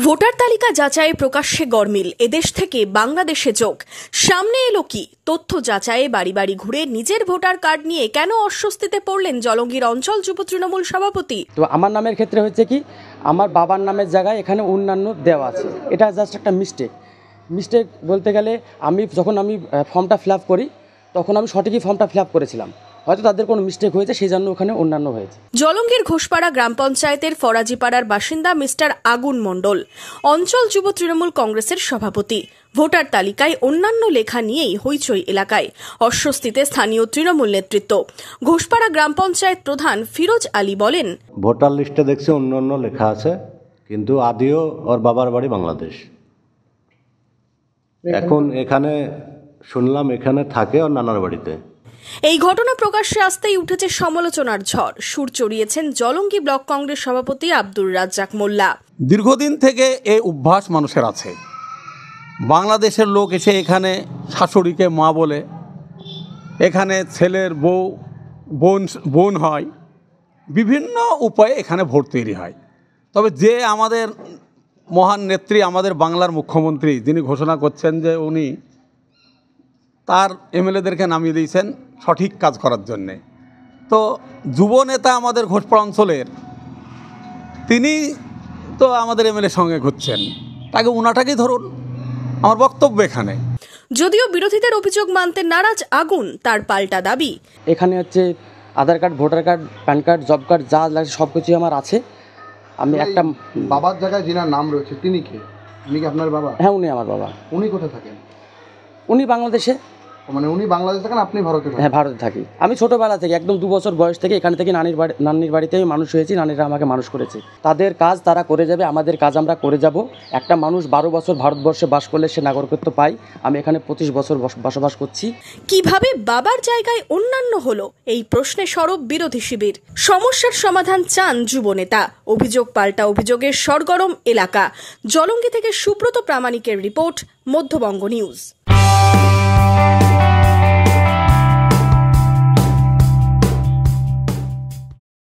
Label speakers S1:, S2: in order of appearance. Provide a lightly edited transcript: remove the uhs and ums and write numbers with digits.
S1: Voter তালিকা যাচাইয়ে প্রকাশ্যে গরমিল, এদেশ থেকে বাংলাদেশে যোগ। সামনে এলো কি? তথ্য যাচাইয়ে বাড়ি বাড়ি ঘুরে নিজের ভোটার কার্ড নিয়ে কেন অস্বস্তিতে পড়লেন জলঙ্গির অঞ্চল যুব তৃণমূল সভাপতি?
S2: তো আমার নামের ক্ষেত্রে হচ্ছে কি, আমার বাবার নামের জায়গায় এখানে অন্যান্য দেওয়া আছে। এটা জাস্ট একটা মিস্টেক বলতে গেলে আমি যখন ফর্মটা ফিল আপ করি তখন আমি সঠিকই ফর্মটা ফিল আপ করেছিলাম, হয়তো তাদের কোনো মিস্টেক হয়েছে সেই জন্য ওখানে অন্যান্য হয়েছে।
S1: জলঙ্গির ঘোষপাড়া গ্রাম পঞ্চায়েতের ফরাজিপাড়ার বাসিন্দা মিস্টার আগুন মণ্ডল, অঞ্চল যুব তৃণমূল কংগ্রেসের সভাপতি। ভোটার তালিকায় অন্যান্য লেখা নিয়েই হইচই এলাকায়, অস্বস্তিতে স্থানীয় তৃণমূল নেতৃত্ব। ঘোষপাড়া গ্রাম পঞ্চায়েত প্রধান ফিরোজ আলী বলেন,
S3: ভোটার লিস্টে দেখছি অন্য লেখা আছে, কিন্তু আদিও ওর বাবার বাড়ি বাংলাদেশ। এখন এখানে শুনলাম এখানে থাকে ওর নানার বাড়িতে।
S1: এই ঘটনা প্রকাশ্যে আসতেই উঠেছে সমালোচনার ঝড়। সুর চড়িয়েছেন জলঙ্গি ব্লক কংগ্রেস সভাপতি আব্দুর রাজ্জাক মোল্লা।
S4: দীর্ঘদিন থেকে এই অভ্যাস মানুষের আছে, বাংলাদেশের লোক এসে এখানে শাশুড়িকে মা বলে, এখানে ছেলের বোন হয়, বিভিন্ন উপায়ে এখানে ভোট তৈরি হয়। তবে যে আমাদের মহান নেত্রী, আমাদের বাংলার মুখ্যমন্ত্রী, যিনি ঘোষণা করছেন যে উনি তার এমএলএদেরকে নামিয়ে দিয়েছেন সঠিক কাজ করার জন্যে, তো যুব নেতা আমাদের ঘোষপাড়া অঞ্চলের তিনি তো আমাদের এমএলএর সঙ্গে ঘুরছেন, তাকে উনাটাকেই ধরুন। আমার বক্তব্য এখানে।
S1: যদিও বিরোধীদের অভিযোগ মানতে নারাজ আগুন, তার পাল্টা দাবি,
S2: এখানে হচ্ছে Aadhaar card, voter card, PAN card, job card যা লাগছে সব কিছুই আমার আছে। আমি একটা
S5: বাবার জায়গায় যিনার নাম রয়েছে তিনি কে? উনি কি আপনার বাবা?
S2: হ্যাঁ, উনি আমার বাবা।
S5: উনি কোথায় থাকেন?
S2: উনি বাংলাদেশে।
S5: মানে উনি বাংলাদেশে থাকেন, আপনি ভারতে থাকেন?
S2: হ্যাঁ, ভারতে থাকি। আমি ছোটোবেলা থেকে একদম 2 বছর বয়স থেকে এখান থেকে নানির বাড়িতে আমি মানুষ হয়েছি। নানিরা আমাকে মানুষ করেছে। তাদের কাজ তারা করে যাবে, আমাদের কাজ আমরা করে যাব। একটা মানুষ 12 বছর ভারতবর্ষে বাস করলে সে নাগরিকত্ব পায়। আমি এখানে 25 বছর বসবাস করছি।
S1: কিভাবে বাবার জায়গায় অন্যান্য হলো, এই প্রশ্নে সরব বিরোধী শিবির। সমস্যার সমাধান চান যুব নেতা। অভিযোগ পাল্টা অভিযোগের সরগরম এলাকা। জলঙ্গি থেকে সুব্রত প্রামাণিকের রিপোর্ট, মধ্যবঙ্গ নিউজ।